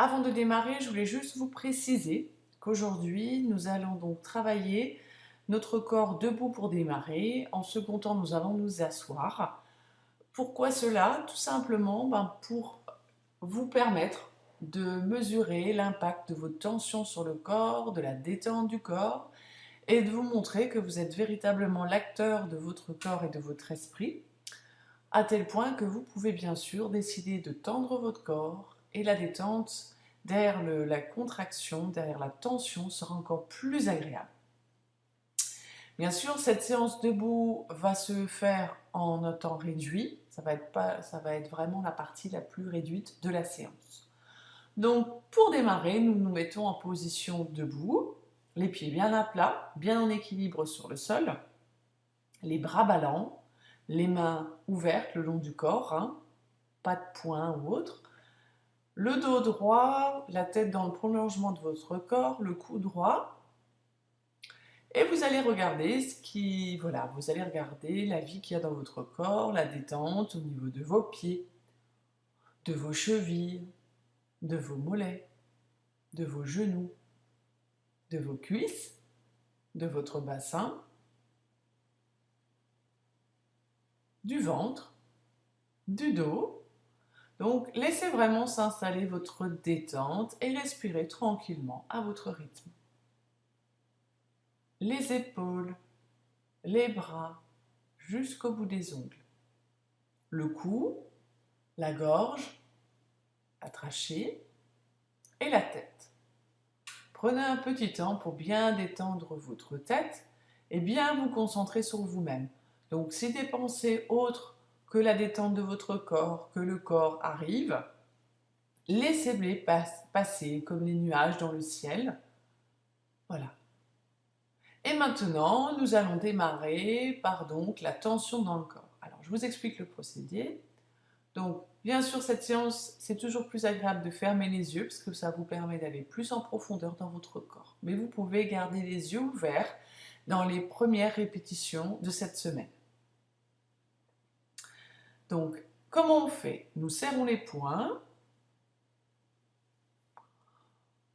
Avant de démarrer, je voulais juste vous préciser qu'aujourd'hui, nous allons donc travailler notre corps debout pour démarrer. En second temps, nous allons nous asseoir. Pourquoi cela? Tout simplement pour vous permettre de mesurer l'impact de votre tension sur le corps, de la détente du corps, et de vous montrer que vous êtes véritablement l'acteur de votre corps et de votre esprit, à tel point que vous pouvez bien sûr décider de tendre votre corps et la détente derrière la contraction, derrière la tension sera encore plus agréable. Bien sûr, cette séance debout va se faire en un temps réduit, ça va être vraiment la partie la plus réduite de la séance. Donc pour démarrer, nous nous mettons en position debout, les pieds bien à plat, bien en équilibre sur le sol, les bras ballants, les mains ouvertes le long du corps, hein, pas de poing ou autre. Le dos droit, la tête dans le prolongement de votre corps, le cou droit. Et vous allez regarder vous allez regarder la vie qu'il y a dans votre corps, la détente au niveau de vos pieds, de vos chevilles, de vos mollets, de vos genoux, de vos cuisses, de votre bassin, du ventre, du dos. Donc laissez vraiment s'installer votre détente et respirez tranquillement à votre rythme. Les épaules, les bras, jusqu'au bout des ongles. Le cou, la gorge, la trachée et la tête. Prenez un petit temps pour bien détendre votre tête et bien vous concentrer sur vous-même. Donc si des pensées autres que la détente de votre corps, que le corps arrive, laissez-les passer comme les nuages dans le ciel. Voilà. Et maintenant, nous allons démarrer par donc la tension dans le corps. Alors, je vous explique le procédé. Donc, bien sûr, cette séance, c'est toujours plus agréable de fermer les yeux parce que ça vous permet d'aller plus en profondeur dans votre corps. Mais vous pouvez garder les yeux ouverts dans les premières répétitions de cette semaine. Donc, comment on fait? Nous serrons les poings,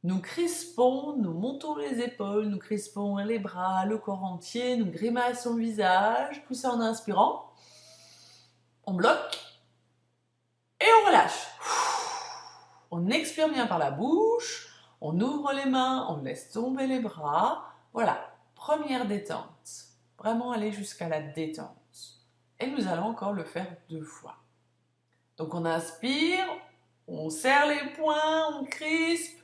nous crispons, nous montons les épaules, nous crispons les bras, le corps entier, nous grimaçons le visage, tout ça en inspirant. On bloque et on relâche. On expire bien par la bouche, on ouvre les mains, on laisse tomber les bras. Voilà, première détente. Vraiment aller jusqu'à la détente. Et nous allons encore le faire 2 fois. Donc on inspire, on serre les poings, on crispe.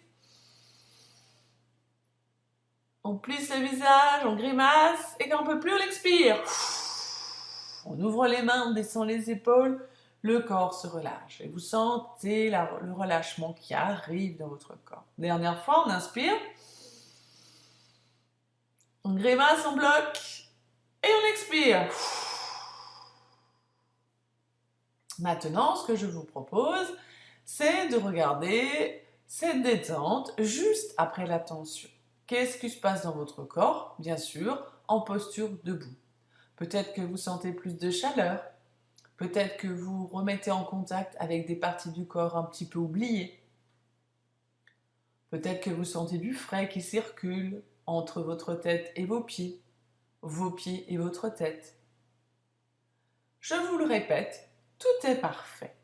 On plisse le visage, on grimace, et quand on ne peut plus, on expire. On ouvre les mains, on descend les épaules, le corps se relâche. Et vous sentez le relâchement qui arrive dans votre corps. Dernière fois, on inspire. On grimace, on bloque, et on expire. Maintenant, ce que je vous propose, c'est de regarder cette détente juste après la tension. Qu'est-ce qui se passe dans votre corps? Bien sûr, en posture debout. Peut-être que vous sentez plus de chaleur. Peut-être que vous remettez en contact avec des parties du corps un petit peu oubliées. Peut-être que vous sentez du frais qui circule entre votre tête et vos pieds et votre tête. Je vous le répète, tout est parfait.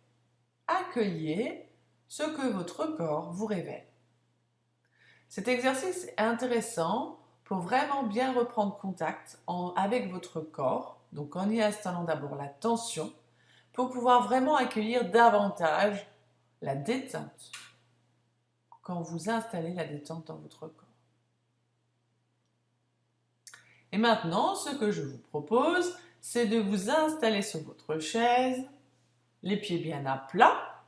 Accueillez ce que votre corps vous révèle. Cet exercice est intéressant pour vraiment bien reprendre contact avec votre corps, donc en y installant d'abord la tension, pour pouvoir vraiment accueillir davantage la détente quand vous installez la détente dans votre corps. Et maintenant, ce que je vous propose, c'est de vous installer sur votre chaise, les pieds bien à plat,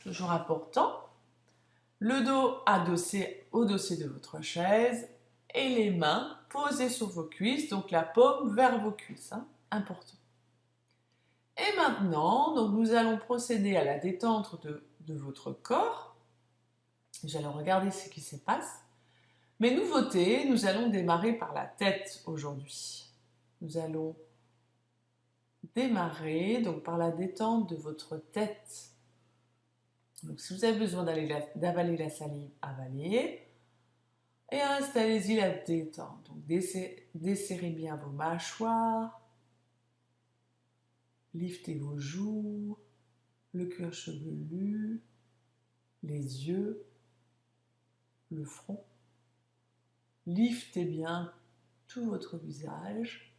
toujours important, le dos adossé au dossier de votre chaise et les mains posées sur vos cuisses, donc la paume vers vos cuisses, hein, important. Et maintenant, donc nous allons procéder à la détente de votre corps. Nous allons regarder ce qui se passe. Mais nouveauté, nous allons démarrer par la tête aujourd'hui. Nous allons démarrer donc par la détente de votre tête. Donc si vous avez besoin d'avaler la salive, avalez. Et installez-y la détente. Donc desserrez bien vos mâchoires, liftez vos joues, le cuir chevelu, les yeux, le front. Liftez bien tout votre visage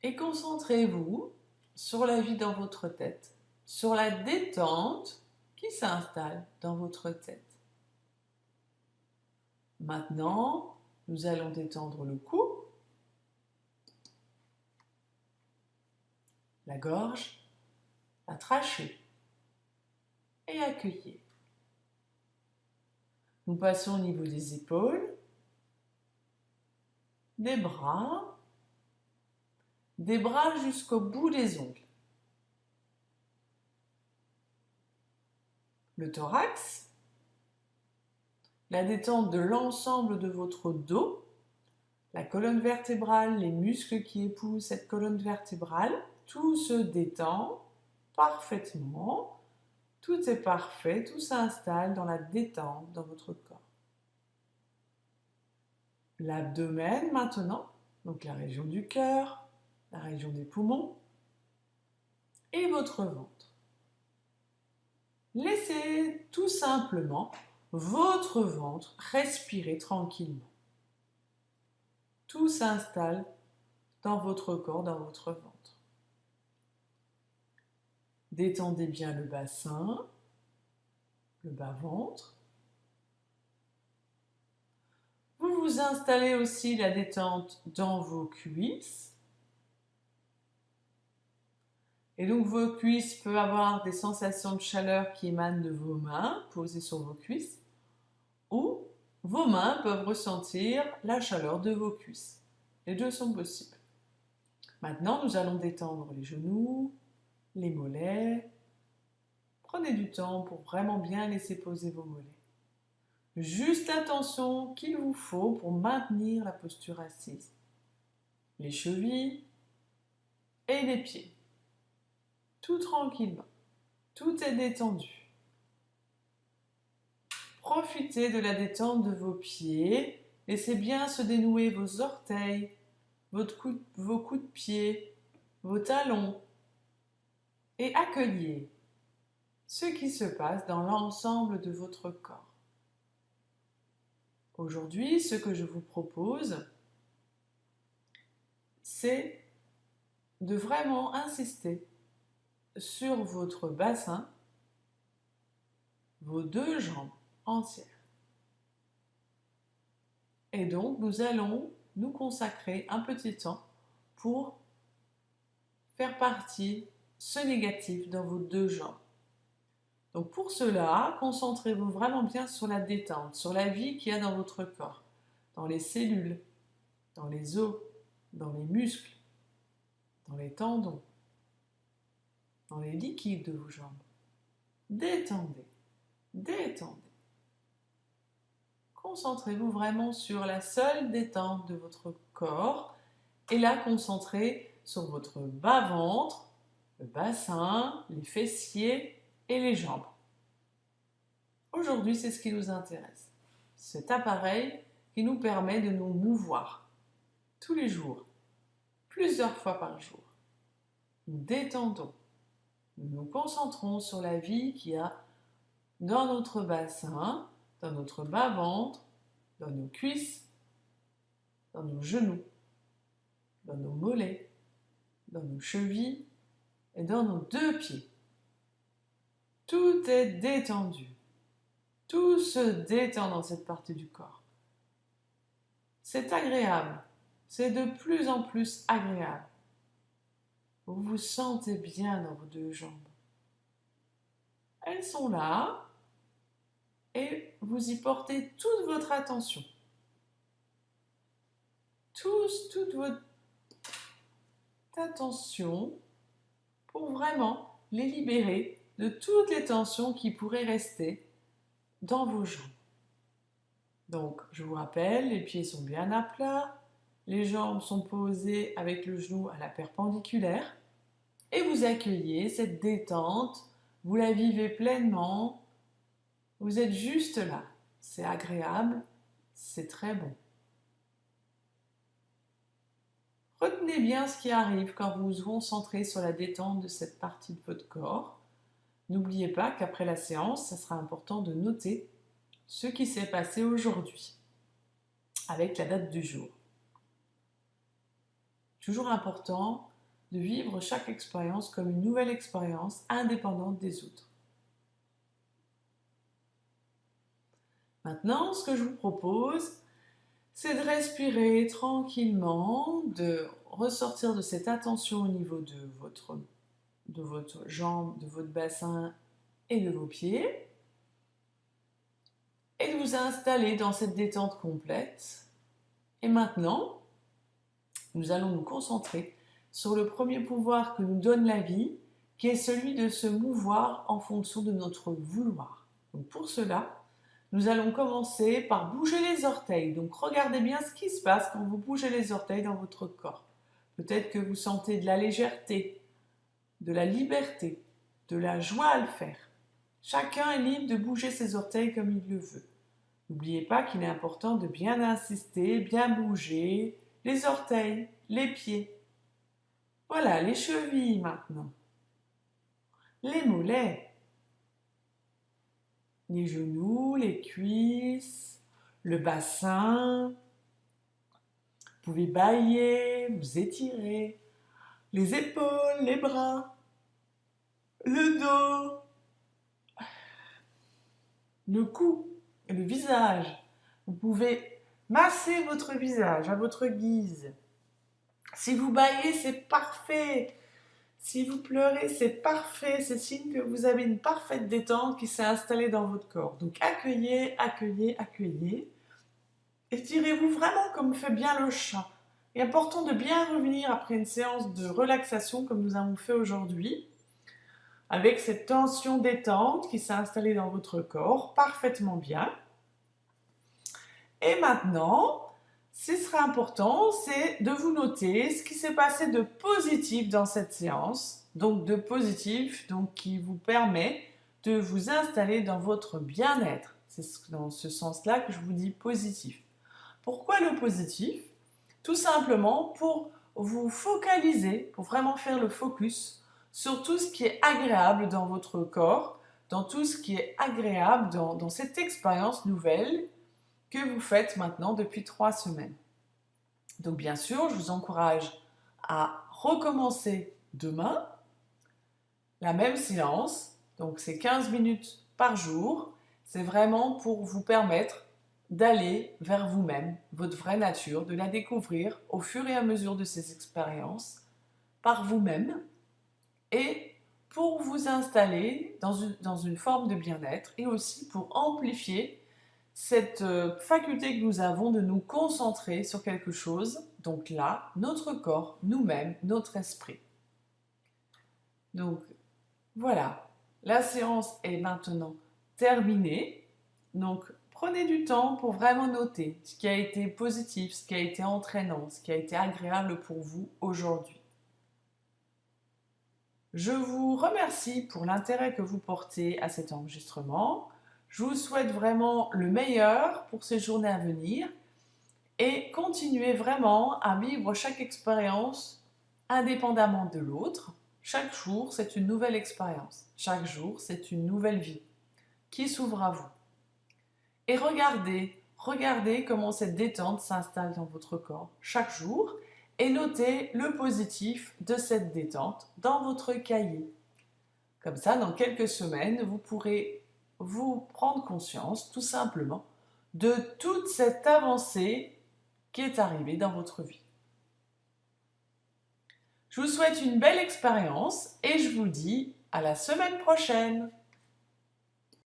et concentrez-vous sur la vie dans votre tête, sur la détente qui s'installe dans votre tête. Maintenant, nous allons détendre le cou, la gorge, la trachée et accueillir. Nous passons au niveau des épaules, des bras jusqu'au bout des ongles. Le thorax, la détente de l'ensemble de votre dos, la colonne vertébrale, les muscles qui épousent cette colonne vertébrale, tout se détend parfaitement, tout est parfait, tout s'installe dans la détente dans votre corps. L'abdomen maintenant, donc la région du cœur, la région des poumons et votre ventre. Laissez tout simplement votre ventre respirer tranquillement. Tout s'installe dans votre corps, dans votre ventre. Détendez bien le bassin, le bas-ventre. Vous vous installez aussi la détente dans vos cuisses. Et donc vos cuisses peuvent avoir des sensations de chaleur qui émanent de vos mains posées sur vos cuisses, ou vos mains peuvent ressentir la chaleur de vos cuisses. Les deux sont possibles. Maintenant, nous allons détendre les genoux, les mollets. Prenez du temps pour vraiment bien laisser poser vos mollets. Juste la tension qu'il vous faut pour maintenir la posture assise. Les chevilles et les pieds. Tout tranquillement. Tout est détendu. Profitez de la détente de vos pieds. Laissez bien se dénouer vos orteils, vos coups de pied, vos talons. Et accueillez ce qui se passe dans l'ensemble de votre corps. Aujourd'hui, ce que je vous propose, c'est de vraiment insister sur votre bassin, vos deux jambes entières. Et donc, nous allons nous consacrer un petit temps pour faire partie ce négatif dans vos deux jambes. Donc pour cela, concentrez-vous vraiment bien sur la détente, sur la vie qu'il y a dans votre corps, dans les cellules, dans les os, dans les muscles, dans les tendons, dans les liquides de vos jambes. Détendez, détendez. Concentrez-vous vraiment sur la seule détente de votre corps et la concentrez sur votre bas-ventre, le bassin, les fessiers et les jambes. Aujourd'hui, c'est ce qui nous intéresse. Cet appareil qui nous permet de nous mouvoir tous les jours, plusieurs fois par jour. Nous détendons. Nous nous concentrons sur la vie qu'il y a dans notre bassin, dans notre bas-ventre, dans nos cuisses, dans nos genoux, dans nos mollets, dans nos chevilles et dans nos deux pieds. Tout est détendu. Tout se détend dans cette partie du corps. C'est agréable. C'est de plus en plus agréable. Vous vous sentez bien dans vos deux jambes. Elles sont là et vous y portez toute votre attention. Toute votre attention pour vraiment les libérer de toutes les tensions qui pourraient rester dans vos jambes. Donc, je vous rappelle, les pieds sont bien à plat, les jambes sont posées avec le genou à la perpendiculaire et vous accueillez cette détente vous la vivez pleinement, vous êtes juste là. C'est agréable, c'est très bon. Retenez bien ce qui arrive quand vous vous concentrez sur la détente de cette partie de votre corps. N'oubliez pas qu'après la séance, ça sera important de noter ce qui s'est passé aujourd'hui, avec la date du jour. Toujours important de vivre chaque expérience comme une nouvelle expérience indépendante des autres. Maintenant, ce que je vous propose, c'est de respirer tranquillement, de ressortir de cette attention au niveau de votre jambe, de votre bassin et de vos pieds, et de vous installer dans cette détente complète. Et maintenant, nous allons nous concentrer sur le premier pouvoir que nous donne la vie, qui est celui de se mouvoir en fonction de notre vouloir. Donc pour cela, nous allons commencer par bouger les orteils. Donc regardez bien ce qui se passe quand vous bougez les orteils dans votre corps. Peut-être que vous sentez de la légèreté, de la liberté, de la joie à le faire. Chacun est libre de bouger ses orteils comme il le veut. N'oubliez pas qu'il est important de bien insister, bien bouger les orteils, les pieds. Voilà, les chevilles maintenant, les mollets, les genoux, les cuisses, le bassin. Vous pouvez bâiller, vous étirer, les épaules, les bras, le dos, le cou, le visage. Vous pouvez masser votre visage à votre guise. Si vous bâillez, c'est parfait. Si vous pleurez, c'est parfait. C'est signe que vous avez une parfaite détente qui s'est installée dans votre corps. Donc accueillez, accueillez, accueillez. Étirez-vous vraiment comme fait bien le chat. Il est important de bien revenir après une séance de relaxation comme nous avons fait aujourd'hui, avec cette tension détente qui s'est installée dans votre corps parfaitement bien. Et maintenant, ce qui sera important, c'est de vous noter ce qui s'est passé de positif dans cette séance, donc de positif, donc qui vous permet de vous installer dans votre bien-être. C'est dans ce sens-là que je vous dis positif. Pourquoi le positif? Tout simplement pour vous focaliser, pour vraiment faire le focus sur tout ce qui est agréable dans votre corps, dans tout ce qui est agréable dans cette expérience nouvelle que vous faites maintenant depuis 3 semaines. Donc bien sûr, je vous encourage à recommencer demain la même séance. Donc c'est 15 minutes par jour. C'est vraiment pour vous permettre d'aller vers vous-même, votre vraie nature, de la découvrir au fur et à mesure de ces expériences par vous-même et pour vous installer dans une forme de bien-être et aussi pour amplifier cette faculté que nous avons de nous concentrer sur quelque chose, donc là, notre corps, nous-mêmes, notre esprit. Donc voilà, la séance est maintenant terminée. Donc prenez du temps pour vraiment noter ce qui a été positif, ce qui a été entraînant, ce qui a été agréable pour vous aujourd'hui. Je vous remercie pour l'intérêt que vous portez à cet enregistrement. Je vous souhaite vraiment le meilleur pour ces journées à venir et continuez vraiment à vivre chaque expérience indépendamment de l'autre. Chaque jour, c'est une nouvelle expérience. Chaque jour, c'est une nouvelle vie qui s'ouvre à vous. Et regardez comment cette détente s'installe dans votre corps chaque jour et notez le positif de cette détente dans votre cahier. Comme ça, dans quelques semaines, vous pourrez vous prendre conscience tout simplement de toute cette avancée qui est arrivée dans votre vie. Je vous souhaite une belle expérience et je vous dis à la semaine prochaine.